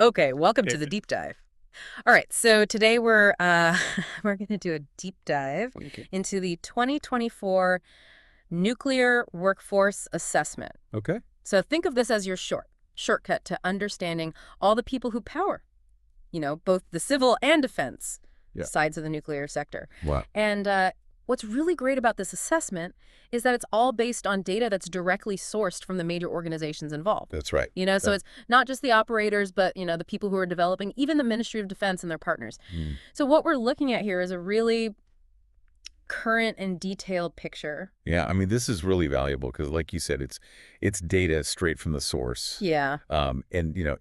Okay, welcome to the deep dive. All right, so today we're we're going to do a deep dive into the 2024 Nuclear Workforce Assessment. Okay. So think of this as your shortcut to understanding all the people who power, both the civil and defense sides of the nuclear sector. Wow. And what's really great about this assessment is that it's all based on data that's directly sourced from the major organizations involved. That's right. So it's not just the operators, but, the people who are developing, even the Ministry of Defense and their partners. So what we're looking at here is a really current and detailed picture. Yeah, I mean, this is really valuable because, like you said, it's data straight from the source. Yeah. And,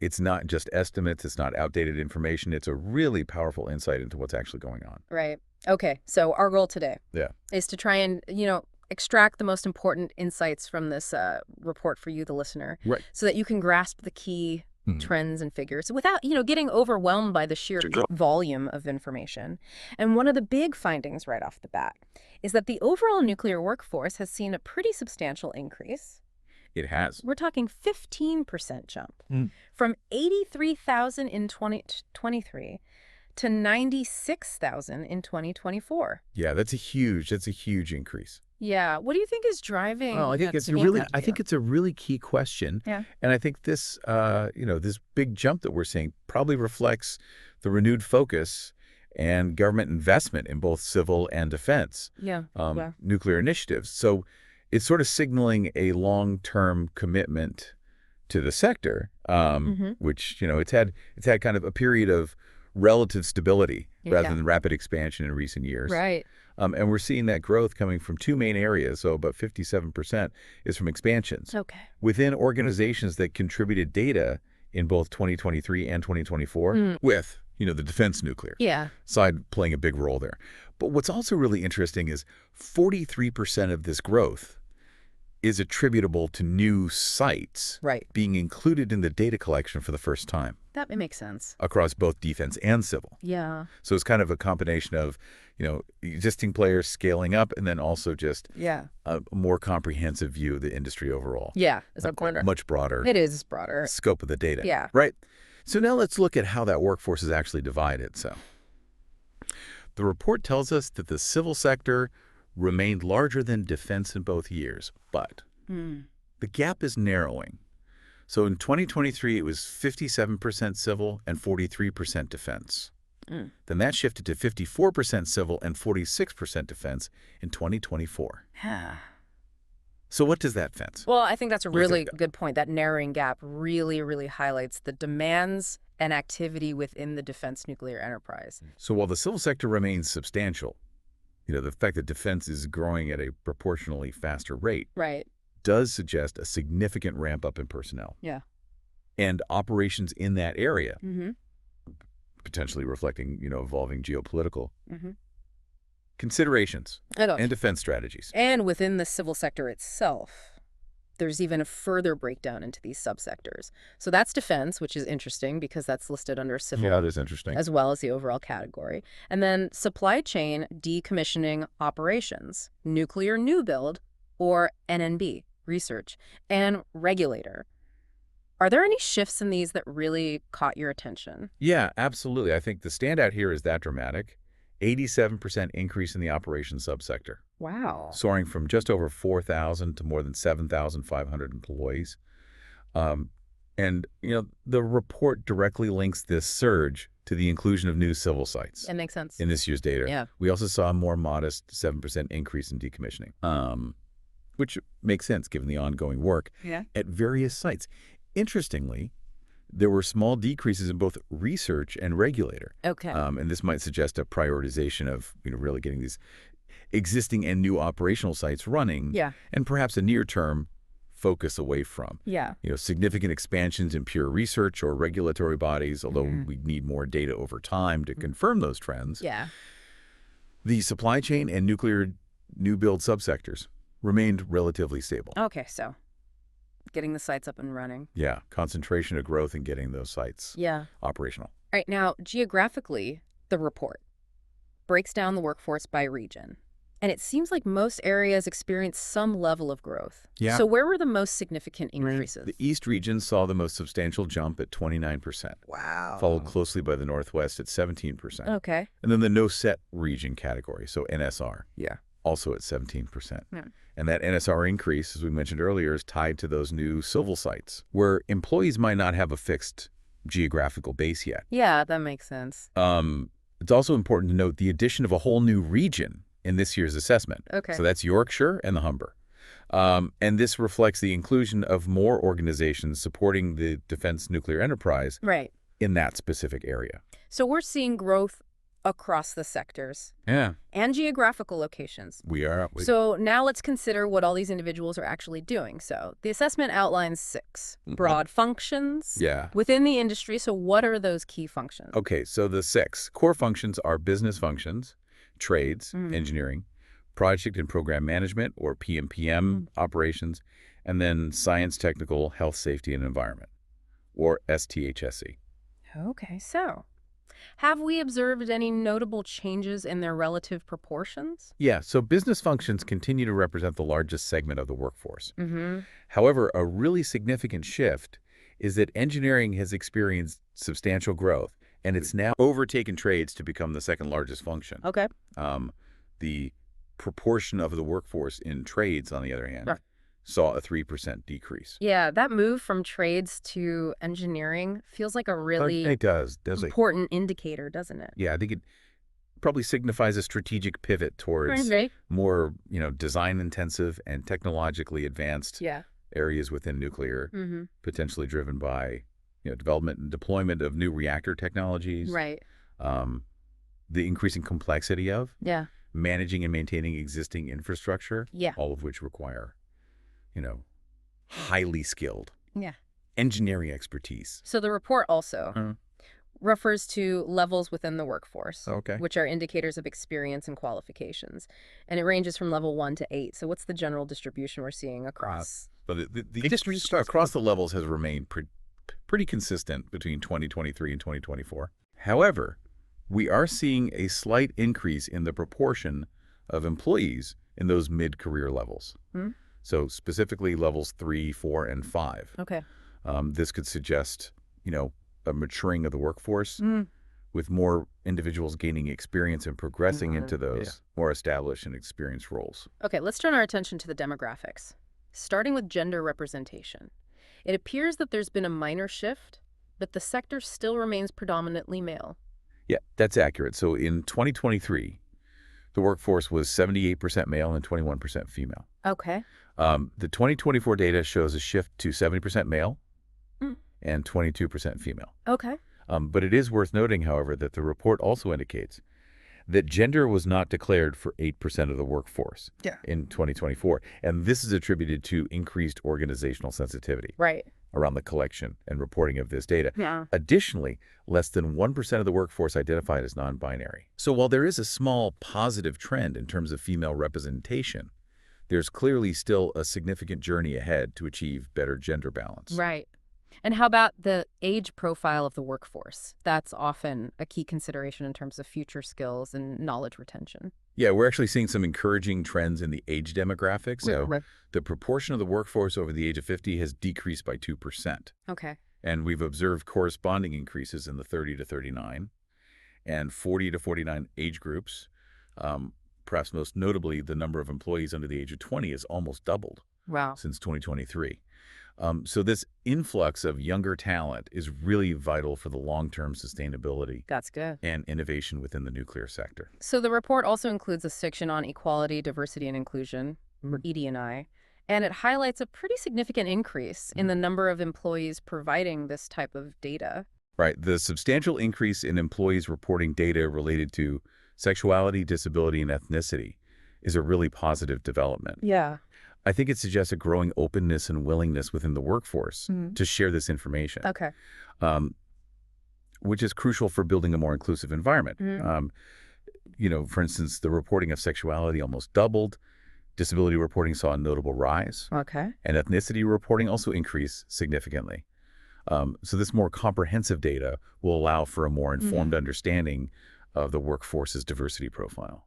it's not just estimates. It's not outdated information. It's a really powerful insight into what's actually going on. Right. Okay, so our goal today is to try and, extract the most important insights from this report for you, the listener, so that you can grasp the key trends and figures without, getting overwhelmed by the sheer volume of information. And one of the big findings right off the bat is that the overall nuclear workforce has seen a pretty substantial increase. It has. We're talking 15% jump from 83,000 in 2023 to 96,000 in 2024. Yeah, that's a huge increase. Yeah. What do you think is driving Well, I think it's a really key question. Yeah. And I think this, this big jump that we're seeing probably reflects the renewed focus and government investment in both civil and defense nuclear initiatives. So it's sort of signaling a long-term commitment to the sector, which, it's had kind of a period of relative stability rather than rapid expansion in recent years. Right. And we're seeing that growth coming from two main areas. So about 57% is from expansions within organizations that contributed data in both 2023 and 2024 with, the defense nuclear side playing a big role there. But what's also really interesting is 43% of this growth is attributable to new sites being included in the data collection for the first time. That makes sense. Across both defense and civil. Yeah. So it's kind of a combination of, existing players scaling up and then also just a more comprehensive view of the industry overall. Yeah. It's much broader. It is broader. Scope of the data. Yeah. Right. So now let's look at how that workforce is actually divided. So the report tells us that the civil sector remained larger than defense in both years, but the gap is narrowing. So in 2023, it was 57% civil and 43% defense. Then that shifted to 54% civil and 46% defense in 2024. So what does that fence? Well, I think that's a really good point. That narrowing gap really, really highlights the demands and activity within the defense nuclear enterprise. So while the civil sector remains substantial, the fact that defense is growing at a proportionally faster rate does suggest a significant ramp up in personnel. Yeah. And operations in that area, potentially reflecting, evolving geopolitical considerations and defense strategies. And within the civil sector itself, there's even a further breakdown into these subsectors. So that's defense, which is interesting because that's listed under civil. Yeah, it is interesting. As well as the overall category. And then supply chain decommissioning operations, nuclear new build, or NNB, research, and regulator. Are there any shifts in these that really caught your attention? Yeah, absolutely. I think the standout here is that dramatic. 87% increase in the operations subsector. Wow. Soaring from just over 4,000 to more than 7,500 employees. And, the report directly links this surge to the inclusion of new civil sites. That makes sense. In this year's data. Yeah. We also saw a more modest 7% increase in decommissioning, which makes sense given the ongoing work at various sites. Interestingly, there were small decreases in both research and regulator. Okay. And this might suggest a prioritization of, really getting these existing and new operational sites running. Yeah. And perhaps a near-term focus away from. Yeah. Significant expansions in pure research or regulatory bodies, although we need more data over time to confirm those trends. Yeah. The supply chain and nuclear new build subsectors remained relatively stable. Okay, so getting the sites up and running. Yeah, concentration of growth in getting those sites operational. All right, now, geographically, the report breaks down the workforce by region. And it seems like most areas experienced some level of growth. Yeah. So where were the most significant increases? The East region saw the most substantial jump at 29%. Wow. Followed closely by the Northwest at 17%. Okay. And then the no-set region category, so NSR, Yeah. also at 17%. Yeah. And that NSR increase, as we mentioned earlier, is tied to those new civil sites where employees might not have a fixed geographical base yet. Yeah, that makes sense. It's also important to note the addition of a whole new region in this year's assessment. Okay. So that's Yorkshire and the Humber. And this reflects the inclusion of more organizations supporting the defense nuclear enterprise in that specific area. So we're seeing growth across the sectors and geographical locations. We are. So now let's consider what all these individuals are actually doing. So the assessment outlines 6 broad functions within the industry. So what are those key functions? Okay, so the 6 core functions are business functions, trades, engineering, project and program management, or PMPM operations, and then science, technical, health, safety, and environment, or STHSE. Okay, so have we observed any notable changes in their relative proportions? Yeah, so business functions continue to represent the largest segment of the workforce. However, a really significant shift is that engineering has experienced substantial growth, and it's now overtaken trades to become the second largest function. Okay. The proportion of the workforce in trades, on the other hand, saw a 3% decrease. Yeah, that move from trades to engineering feels like a really important indicator, doesn't it? Yeah, I think it probably signifies a strategic pivot towards more, design-intensive and technologically advanced areas within nuclear, potentially driven by, development and deployment of new reactor technologies. The increasing complexity of managing and maintaining existing infrastructure, all of which require, highly skilled engineering expertise. So the report also refers to levels within the workforce, which are indicators of experience and qualifications. And it ranges from level 1 to 8. So what's the general distribution we're seeing across? But the distribution across the levels has remained pretty consistent between 2023 and 2024. However, we are seeing a slight increase in the proportion of employees in those mid-career levels. So specifically levels 3, 4, and 5. Okay. This could suggest, a maturing of the workforce with more individuals gaining experience and progressing into those more established and experienced roles. Okay, let's turn our attention to the demographics. Starting with gender representation. It appears that there's been a minor shift, but the sector still remains predominantly male. Yeah, that's accurate. So in 2023, the workforce was 78% male and 21% female. Okay. The 2024 data shows a shift to 70% male and 22% female. Okay. But it is worth noting, however, that the report also indicates that gender was not declared for 8% of the workforce in 2024. And this is attributed to increased organizational sensitivity around the collection and reporting of this data. Additionally, less than 1% of the workforce identified as non-binary. So while there is a small positive trend in terms of female representation, there's clearly still a significant journey ahead to achieve better gender balance. Right. And how about the age profile of the workforce? That's often a key consideration in terms of future skills and knowledge retention. Yeah, we're actually seeing some encouraging trends in the age demographics. So the proportion of the workforce over the age of 50 has decreased by 2%. Okay. And we've observed corresponding increases in the 30 to 39 and 40 to 49 age groups. Perhaps most notably, the number of employees under the age of 20 has almost doubled since 2023. So this influx of younger talent is really vital for the long-term sustainability and innovation within the nuclear sector. So the report also includes a section on equality, diversity, and inclusion, or ED&I, and it highlights a pretty significant increase in the number of employees providing this type of data. Right. The substantial increase in employees reporting data related to sexuality, disability, and ethnicity is a really positive development. Yeah. I think it suggests a growing openness and willingness within the workforce to share this information, which is crucial for building a more inclusive environment. For instance, the reporting of sexuality almost doubled. Disability reporting saw a notable rise. And ethnicity reporting also increased significantly. So this more comprehensive data will allow for a more informed understanding of the workforce's diversity profile.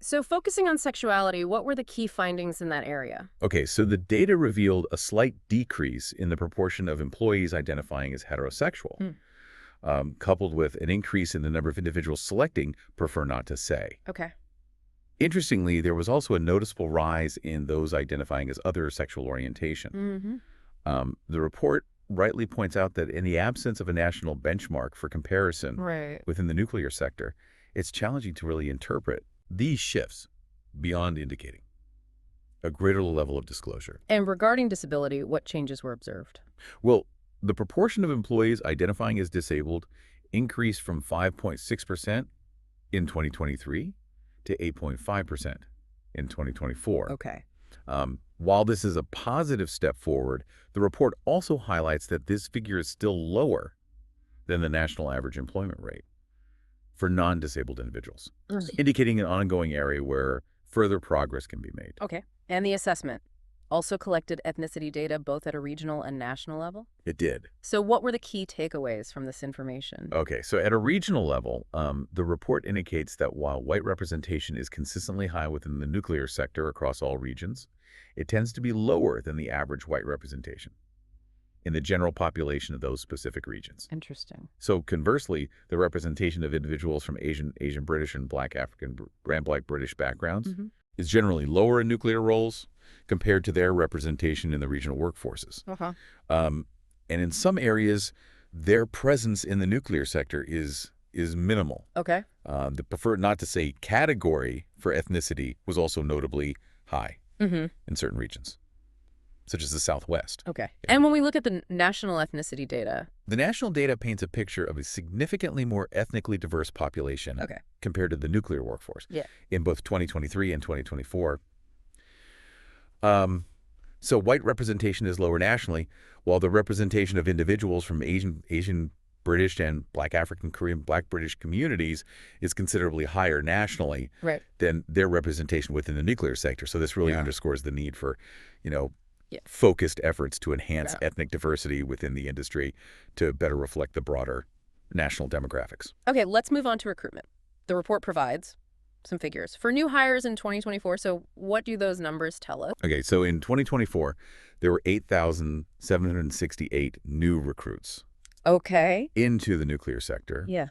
So focusing on sexuality, what were the key findings in that area? Okay, so the data revealed a slight decrease in the proportion of employees identifying as heterosexual, coupled with an increase in the number of individuals selecting prefer not to say. Okay. Interestingly, there was also a noticeable rise in those identifying as other sexual orientation. The report rightly points out that in the absence of a national benchmark for comparison within the nuclear sector, it's challenging to really interpret these shifts beyond indicating a greater level of disclosure. And regarding disability, what changes were observed? Well, the proportion of employees identifying as disabled increased from 5.6% in 2023 to 8.5% in 2024. Okay. While this is a positive step forward, the report also highlights that this figure is still lower than the national average employment rate for non-disabled individuals, indicating an ongoing area where further progress can be made. Okay. And the assessment also collected ethnicity data both at a regional and national level? It did. So what were the key takeaways from this information? Okay, so at a regional level, the report indicates that while white representation is consistently high within the nuclear sector across all regions, it tends to be lower than the average white representation in the general population of those specific regions. Interesting. So conversely, the representation of individuals from Asian British and Black British backgrounds is generally lower in nuclear roles compared to their representation in the regional workforces. And in some areas, their presence in the nuclear sector is minimal. Okay. The preferred not to say category for ethnicity was also notably high in certain regions, such as the Southwest. Okay. Yeah. And when we look at the national ethnicity data? The national data paints a picture of a significantly more ethnically diverse population compared to the nuclear workforce in both 2023 and 2024. So white representation is lower nationally, while the representation of individuals from Asian British and Black African, Korean, Black British communities is considerably higher nationally than their representation within the nuclear sector. So this really underscores the need for, focused efforts to enhance ethnic diversity within the industry to better reflect the broader national demographics. Okay, let's move on to recruitment. The report provides some figures for new hires in 2024. So what do those numbers tell us? Okay, so in 2024, there were 8,768 new recruits. Okay. Into the nuclear sector. Yeah.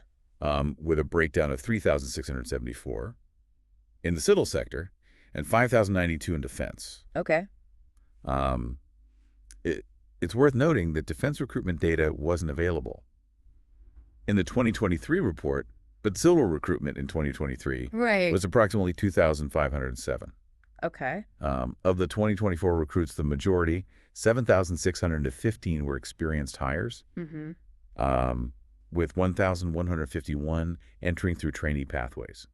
With a breakdown of 3,674 in the civil sector and 5,092 in defense. Okay. It's worth noting that defense recruitment data wasn't available in the 2023 report, but civil recruitment in 2023 was approximately 2,507. Okay. Of the 2024 recruits, the majority, 7,615, were experienced hires, with 1,151 entering through trainee pathways,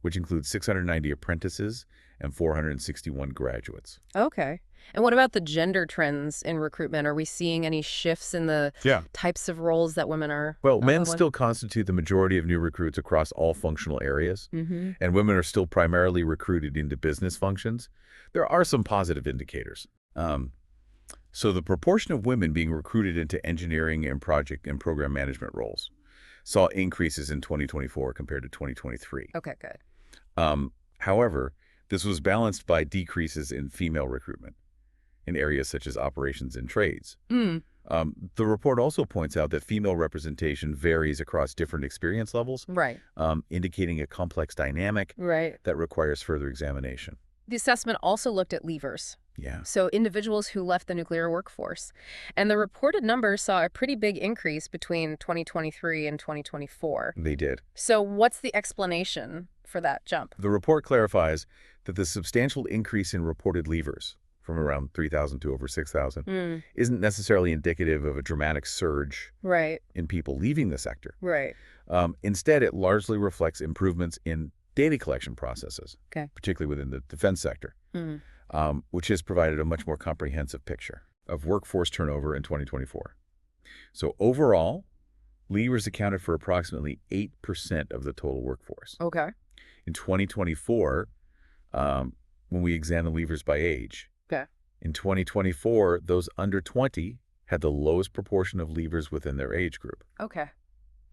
which includes 690 apprentices and 461 graduates. Okay. And what about the gender trends in recruitment? Are we seeing any shifts in the types of roles that women are? Well, men still constitute the majority of new recruits across all functional areas, and women are still primarily recruited into business functions. There are some positive indicators. So the proportion of women being recruited into engineering and project and program management roles saw increases in 2024 compared to 2023. Okay, good. However, this was balanced by decreases in female recruitment in areas such as operations and trades. The report also points out that female representation varies across different experience levels, indicating a complex dynamic that requires further examination. The assessment also looked at leavers. So individuals who left the nuclear workforce. And the reported numbers saw a pretty big increase between 2023 and 2024. They did. So what's the explanation for that jump? The report clarifies that the substantial increase in reported leavers, from around 3,000 to over 6,000, isn't necessarily indicative of a dramatic surge in people leaving the sector. Instead, it largely reflects improvements in data collection processes, particularly within the defense sector, which has provided a much more comprehensive picture of workforce turnover in 2024. So overall, leavers accounted for approximately 8% of the total workforce. In 2024, when we examine leavers by age, in 2024, those under 20 had the lowest proportion of leavers within their age group.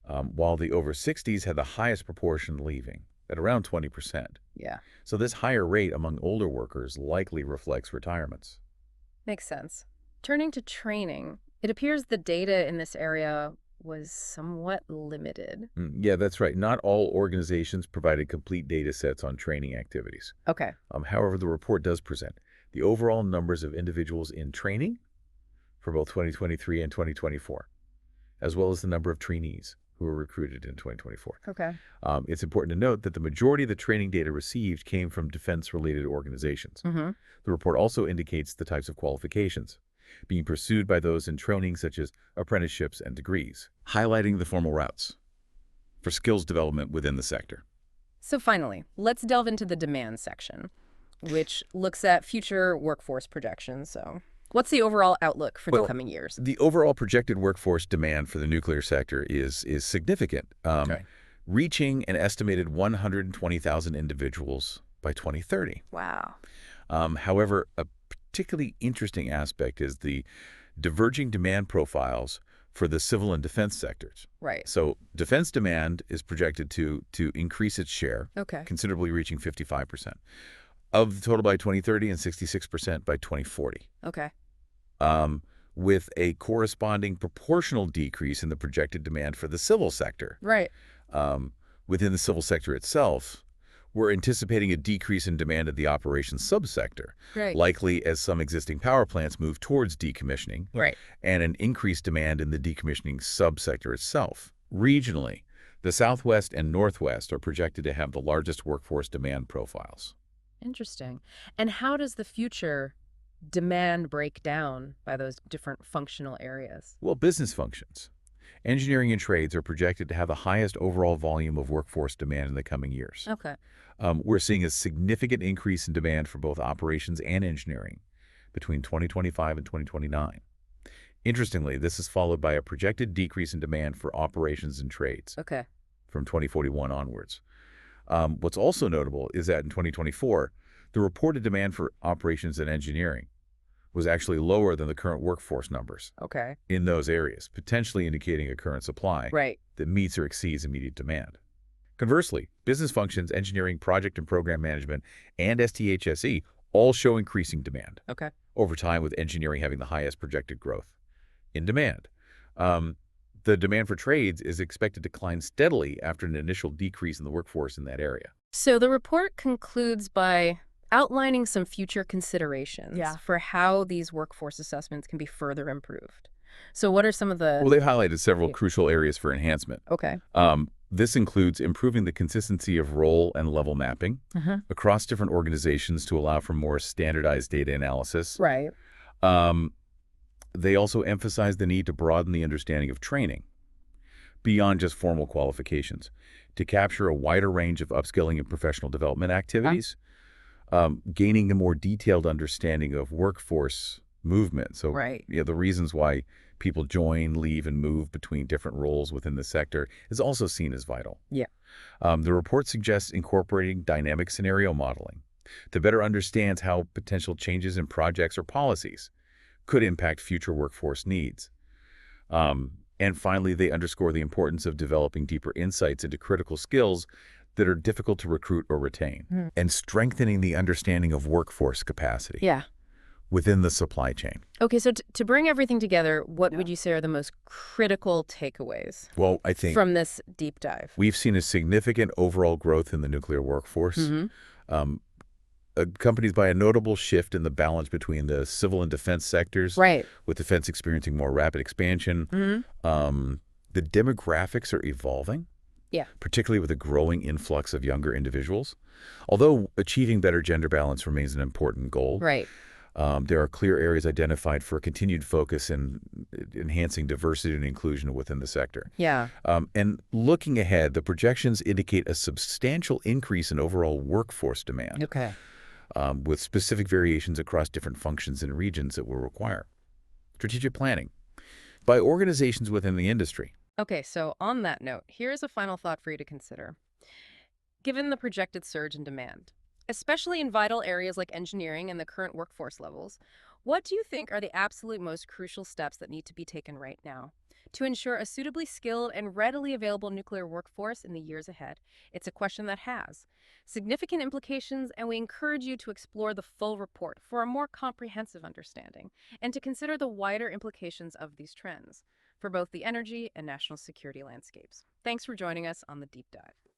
While the over 60s had the highest proportion leaving. at around 20%. Yeah. So this higher rate among older workers likely reflects retirements. Makes sense. Turning to training, it appears the data in this area was somewhat limited. Yeah, that's right. Not all organizations provided complete data sets on training activities. Okay. However, the report does present the overall numbers of individuals in training for both 2023 and 2024, as well as the number of trainees who were recruited in 2024. Okay. It's important to note that the majority of the training data received came from defense-related organizations. Mm-hmm. The report also indicates the types of qualifications being pursued by those in training, such as apprenticeships and degrees, highlighting the formal routes for skills development within the sector. So finally, let's delve into the demand section, which looks at future workforce projections. So what's the overall outlook for the coming years? The overall projected workforce demand for the nuclear sector is significant, reaching an estimated 120,000 individuals by 2030. Wow. However, a particularly interesting aspect is the diverging demand profiles for the civil and defense sectors. Right. So defense demand is projected to increase its share, considerably reaching 55% of the total by 2030 and 66% by 2040. Okay. With a corresponding proportional decrease in the projected demand for the civil sector. Right. Within the civil sector itself, we're anticipating a decrease in demand of the operations subsector, likely as some existing power plants move towards decommissioning, and an increased demand in the decommissioning subsector itself. Regionally, the Southwest and Northwest are projected to have the largest workforce demand profiles. Interesting. And how does the future demand break down by those different functional areas? Well, business functions. Engineering and trades are projected to have the highest overall volume of workforce demand in the coming years. Okay. We're seeing a significant increase in demand for both operations and engineering between 2025 and 2029. Interestingly, this is followed by a projected decrease in demand for operations and trades from 2041 onwards. What's also notable is that in 2024, the reported demand for operations and engineering was actually lower than the current workforce numbers in those areas, potentially indicating a current supply that meets or exceeds immediate demand. Conversely, business functions, engineering, project and program management, and STHSE all show increasing demand over time, with engineering having the highest projected growth in demand. The demand for trades is expected to decline steadily after an initial decrease in the workforce in that area. So the report concludes by outlining some future considerations for how these workforce assessments can be further improved. So what are some of the... Well, they've highlighted several crucial areas for enhancement. This includes improving the consistency of role and level mapping across different organizations to allow for more standardized data analysis. They also emphasize the need to broaden the understanding of training beyond just formal qualifications to capture a wider range of upskilling and professional development activities, gaining a more detailed understanding of workforce movement. So the reasons why people join, leave, and move between different roles within the sector is also seen as vital. The report suggests incorporating dynamic scenario modeling to better understand how potential changes in projects or policies could impact future workforce needs. And finally, they underscore the importance of developing deeper insights into critical skills that are difficult to recruit or retain, and strengthening the understanding of workforce capacity within the supply chain. Okay, so to bring everything together, what would you say are the most critical takeaways I think from this deep dive? We've seen a significant overall growth in the nuclear workforce, accompanied by a notable shift in the balance between the civil and defense sectors, with defense experiencing more rapid expansion. The demographics are evolving, particularly with a growing influx of younger individuals. Although achieving better gender balance remains an important goal, there are clear areas identified for continued focus in enhancing diversity and inclusion within the sector. And looking ahead, the projections indicate a substantial increase in overall workforce demand, with specific variations across different functions and regions that will require strategic planning by organizations within the industry. Okay, so on that note, here's a final thought for you to consider. Given the projected surge in demand, especially in vital areas like engineering and the current workforce levels, what do you think are the absolute most crucial steps that need to be taken right now to ensure a suitably skilled and readily available nuclear workforce in the years ahead. It's a question that has significant implications, and we encourage you to explore the full report for a more comprehensive understanding and to consider the wider implications of these trends for both the energy and national security landscapes. Thanks for joining us on the Deep Dive.